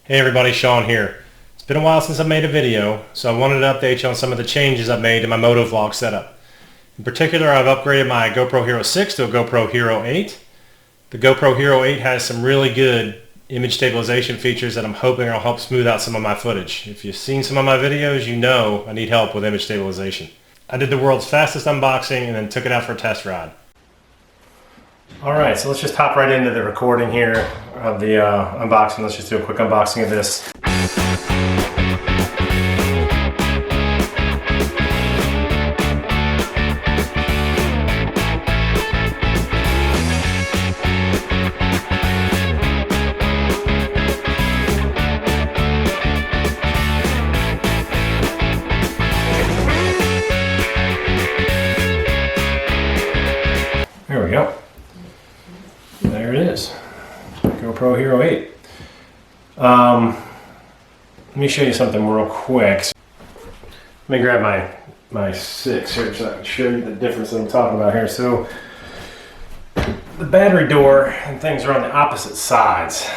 Hey everybody, Sean here. It's been a while since I made a video, so I wanted to update you on some of the changes I've made to my motovlog setup. In particular, I've upgraded my GoPro Hero 6 to a GoPro Hero 8. The GoPro Hero 8 has some really good image stabilization features that I'm hoping will help smooth out some of my footage. If you've seen some of my videos, you know I need help with image stabilization. I did the world's fastest unboxing and then took it out for a test ride. Alright, so let's just hop right into the recording here of the unboxing. Let's just do a quick unboxing of this. There we go. There it is. GoPro Hero 8. Let me show you something real quick. Let me grab my 6 here so I can show you the difference that I'm talking about here. So the battery door and things are on the opposite sides.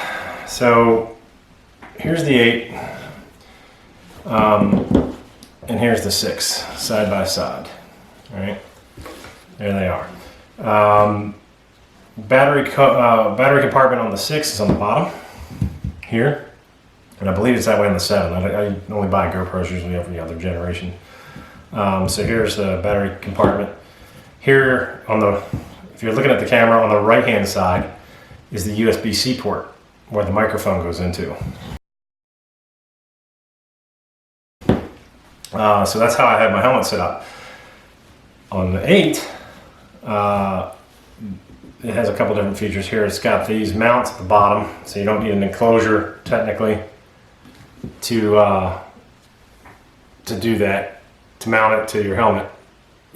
So here's the 8 and here's the 6 side by side. All right, there they are. Battery compartment on the 6 is on the bottom here, and I believe it's that way on the 7. I only buy GoPros usually every other generation. So here's the battery compartment. Here on the, if you're looking at the camera, on the right hand side is the USB-C port where the microphone goes into. So that's how I have my helmet set up. On the 8, it has a couple different features here. It's got these mounts at the bottom, so you don't need an enclosure technically to do that, to mount it to your helmet.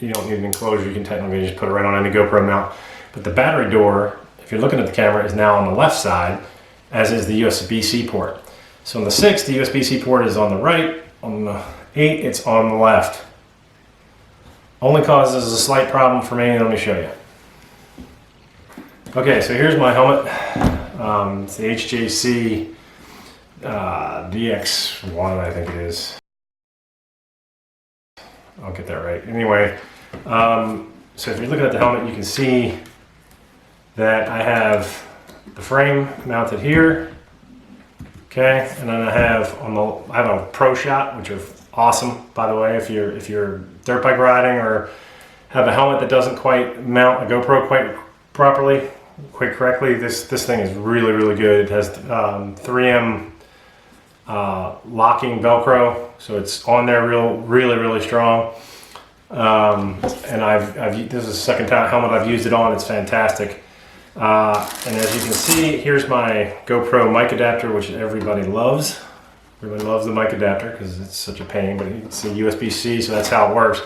You don't need an enclosure. You can technically just put it right on any GoPro mount. But the battery door, if you're looking at the camera, is now on the left side, as is the USB-C port. So on the 6, the USB-C port is on the right. On the 8, it's on the left. Only causes a slight problem for me, and let me show you. Okay, so here's my helmet. It's the HJC DX1, I think it is. I'll get that right. Anyway, so if you're looking at the helmet, you can see that I have the frame mounted here. Okay, and then I have a Pro Shot, which are awesome, by the way, if you're dirt bike riding or have a helmet that doesn't quite mount a GoPro quite correctly. This thing is really good. It has 3M locking Velcro, so it's on there really strong. And this is the second time helmet I've used it on. It's fantastic. And as you can see, here's my GoPro mic adapter, which everybody loves. Everybody loves the mic adapter because it's such a pain, but it's a USB-C, so that's how it works.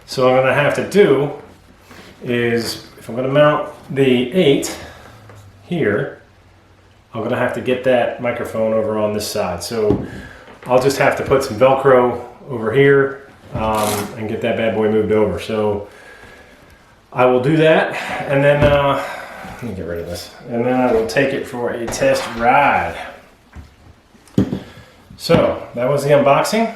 So what I'm going to have to do is, if I'm going to mount the 8 here, I'm going to have to get that microphone over on this side. So I'll just have to put some Velcro over here and get that bad boy moved over. So I will do that, and then let me get rid of this, and then I will take it for a test ride. So that was the unboxing.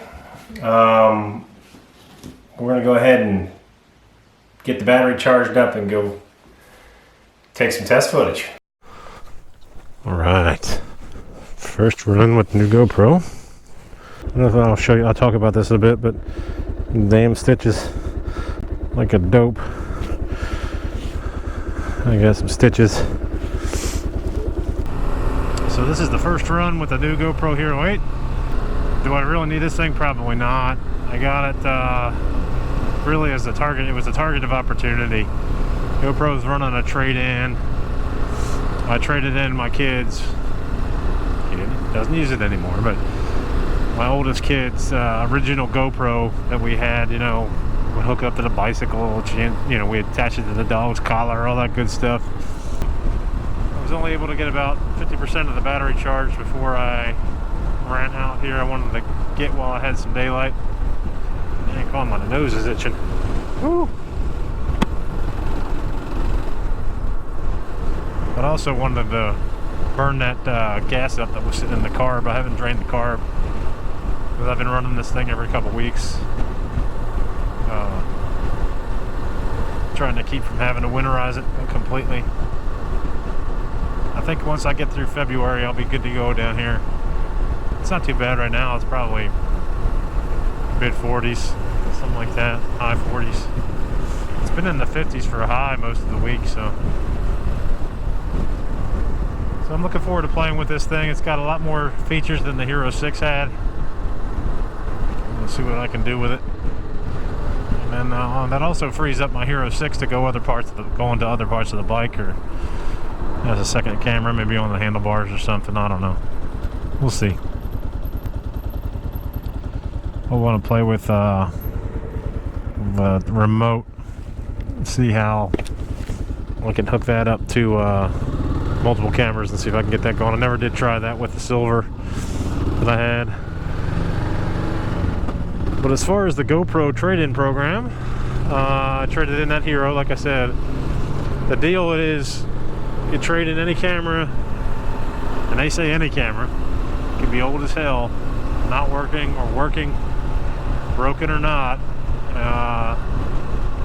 We're going to go ahead and get the battery charged up and go take some test footage. All right, first run with the new GoPro. I don't know if I'll show you, I'll talk about this a bit, but damn stitches like a dope. I got some stitches. So this is the first run with the new GoPro Hero 8. Do I really need this thing? Probably not. I got it really as a target. It was a target of opportunity. GoPro's running a trade-in. I traded in my kid's. He doesn't use it anymore, but my oldest kid's original GoPro that we had, you know, would hook up to the bicycle, you know, we attach it to the dog's collar, all that good stuff. I was only able to get about 50% of the battery charged before I ran out here. I wanted to get while I had some daylight. Dang, my nose is itching. Woo! But I also wanted to burn that gas up that was sitting in the carb. I haven't drained the carb because I've been running this thing every couple weeks. Trying to keep from having to winterize it completely. I think once I get through February, I'll be good to go down here. It's not too bad right now. It's probably mid 40s, something like that, high 40s. It's been in the 50s for a high most of the week, so I'm looking forward to playing with this thing. It's got a lot more features than the Hero 6 had. We'll see what I can do with it. And then that also frees up my Hero 6 to go into other parts of the bike, or as a second camera, maybe on the handlebars or something. I don't know. We'll see. I want to play with the remote. See how I can hook that up to multiple cameras and see if I can get that going. I never did try that with the silver that I had. But as far as the GoPro trade-in program, I traded in that Hero, like I said. The deal is, you trade in any camera, and they say any camera, it can be old as hell, not working or working, broken or not.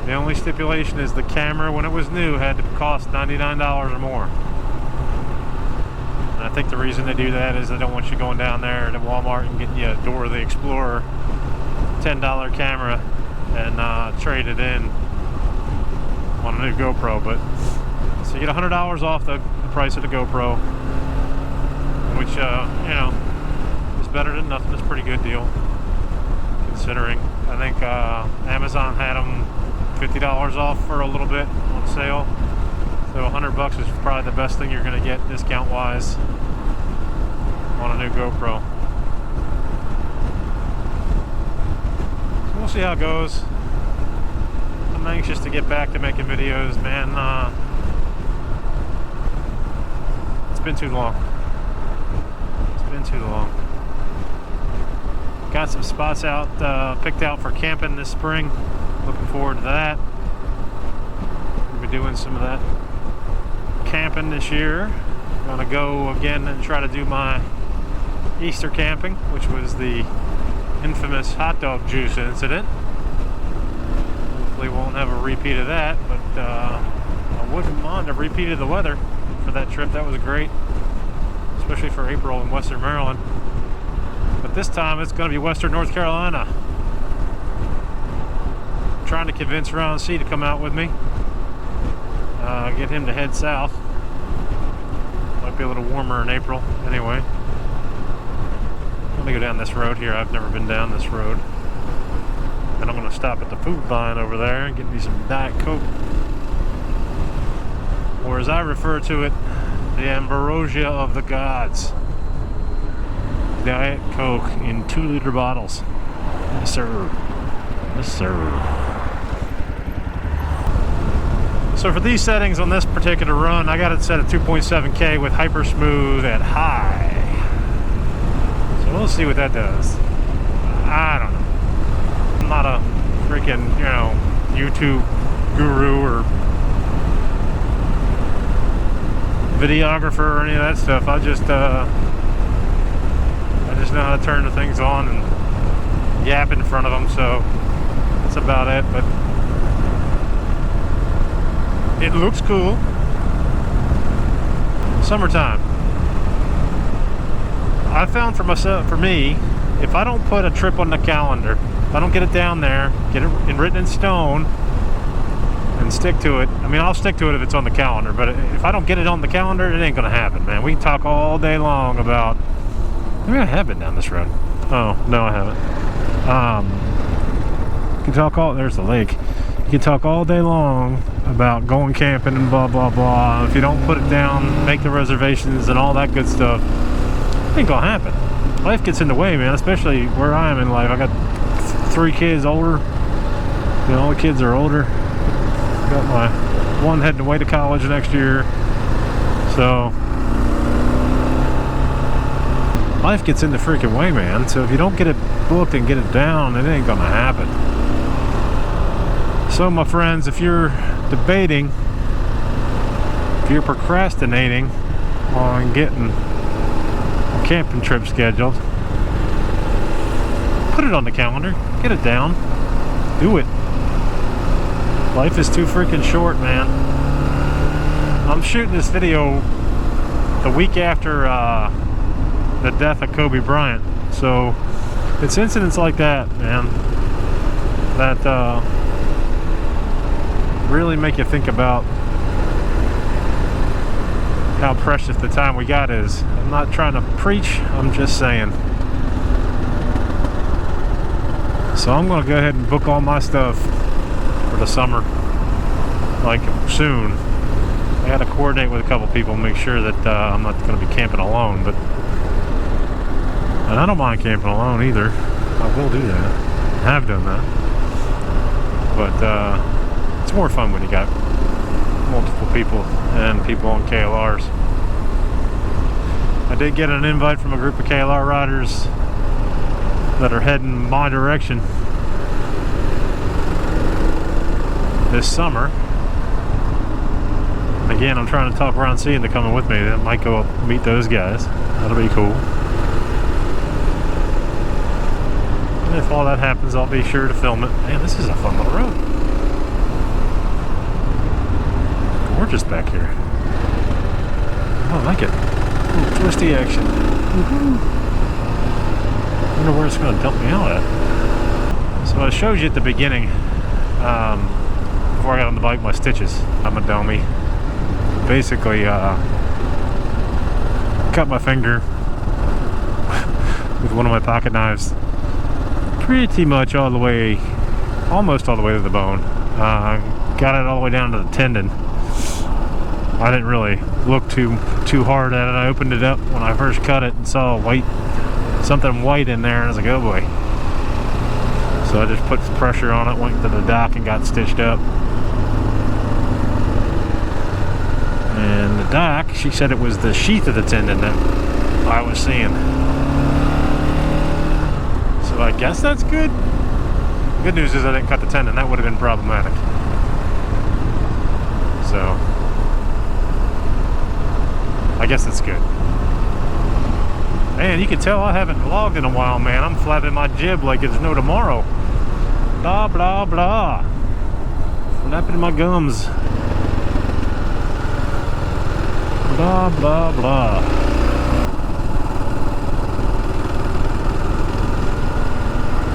The only stipulation is the camera, when it was new, had to cost $99 or more. And I think the reason they do that is they don't want you going down there to Walmart and getting you a Dora the Explorer $10 camera and trade it in on a new GoPro. But so you get $100 off the price of the GoPro, which you know, is better than nothing. It's a pretty good deal considering. I think Amazon had them $50 off for a little bit on sale, so $100 is probably the best thing you're going to get discount wise on a new GoPro. So we'll see how it goes. I'm anxious to get back to making videos, man. It's been too long. It's been too long. Got some spots out picked out for camping this spring. Looking forward to that. We'll be doing some of that camping this year. Gonna go again and try to do my Easter camping, which was the infamous hot dog juice incident. Hopefully won't have a repeat of that, but I wouldn't mind a repeat of the weather for that trip. That was great, especially for April in Western Maryland. But this time it's going to be Western North Carolina. I'm trying to convince RONC to come out with me. Get him to head south. Might be a little warmer in April. Anyway, I'm going to go down this road here. I've never been down this road. And I'm going to stop at the food line over there and get me some Diet Coke. Or as I refer to it, the ambrosia of the gods. Diet Coke in 2-liter bottles. Yes, sir. Yes, sir. So for these settings on this particular run, I got it set at 2.7K with hyper smooth at high. So we'll see what that does. I don't know. I'm not a freaking, you know, YouTube guru or videographer or any of that stuff. I just know how to turn the things on and yap in front of them, so that's about it. But it looks cool. Summertime. I found for me, if I don't put a trip on the calendar, if I don't get it down there, get it written in stone, and stick to it. I mean, I'll stick to it if it's on the calendar, but if I don't get it on the calendar, it ain't gonna happen, man. We can talk all day long about. Maybe I have been down this road. Oh, no, I haven't. You can talk all, there's the lake. You can talk all day long about going camping and blah, blah, blah. If you don't put it down, make the reservations and all that good stuff, it ain't gonna happen. Life gets in the way, man, especially where I am in life. I got 3 kids older. You know, all the kids are older. Got my one heading away to college next year. So life gets in the freaking way, man. So if you don't get it booked and get it down, it ain't gonna happen. So my friends, if you're debating, if you're procrastinating, on getting a camping trip scheduled. Put it on the calendar. Get it down. Do it. Life is too freaking short, man. I'm shooting this video the week after the death of Kobe Bryant. So it's incidents like that, man, that really make you think about how precious the time we got is. I'm not trying to preach, I'm just saying. So I'm gonna go ahead and book all my stuff for the summer, like soon. I gotta coordinate with a couple people, make sure that I'm not gonna be camping alone, but and I don't mind camping alone either. I will do that. I have done that. But it's more fun when you got multiple people and people on KLRs. I did get an invite from a group of KLR riders that are heading my direction this summer. Again, I'm trying to talk RONC into coming with me. I might go up meet those guys. That'll be cool. And if all that happens, I'll be sure to film it. Man, this is a fun little road. Gorgeous back here. Oh, I like it. Ooh, twisty action. I wonder where it's going to dump me out at. So I showed you at the beginning, before I got on the bike, my stitches. I'm a dummy. Basically, cut my finger with one of my pocket knives. Pretty much all the way, almost all the way to the bone. Got it all the way down to the tendon. I didn't really look too hard at it. I opened it up when I first cut it and saw something white in there, and I was like, oh boy. So I just put some pressure on it, went to the doc and got stitched up. And the doc, she said it was the sheath of the tendon that I was seeing. So I guess that's good. The good news is I didn't cut the tendon. That would have been problematic. So I guess that's good. Man, you can tell I haven't vlogged in a while, man. I'm flapping my jib like it's no tomorrow. Blah, blah, blah. Flapping my gums. Blah, blah, blah.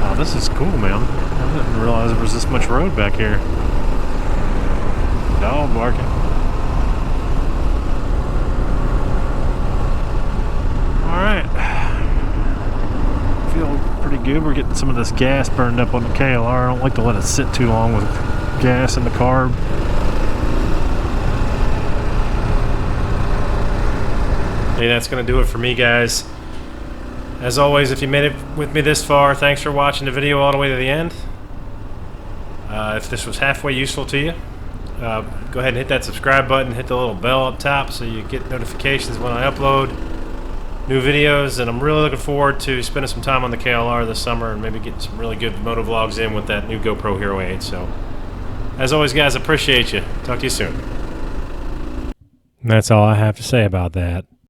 Oh, this is cool, man. I didn't realize there was this much road back here. Dog barking. Alright. Feel pretty good. We're getting some of this gas burned up on the KLR. I don't like to let it sit too long with gas in the carb. Hey, that's going to do it for me, guys. As always, if you made it with me this far, thanks for watching the video all the way to the end. If this was halfway useful to you, go ahead and hit that subscribe button, hit the little bell up top so you get notifications when I upload new videos. And I'm really looking forward to spending some time on the KLR this summer and maybe getting some really good moto vlogs in with that new Gopro Hero 8. So, as always, guys, appreciate you. Talk to you soon. That's all I have to say about that.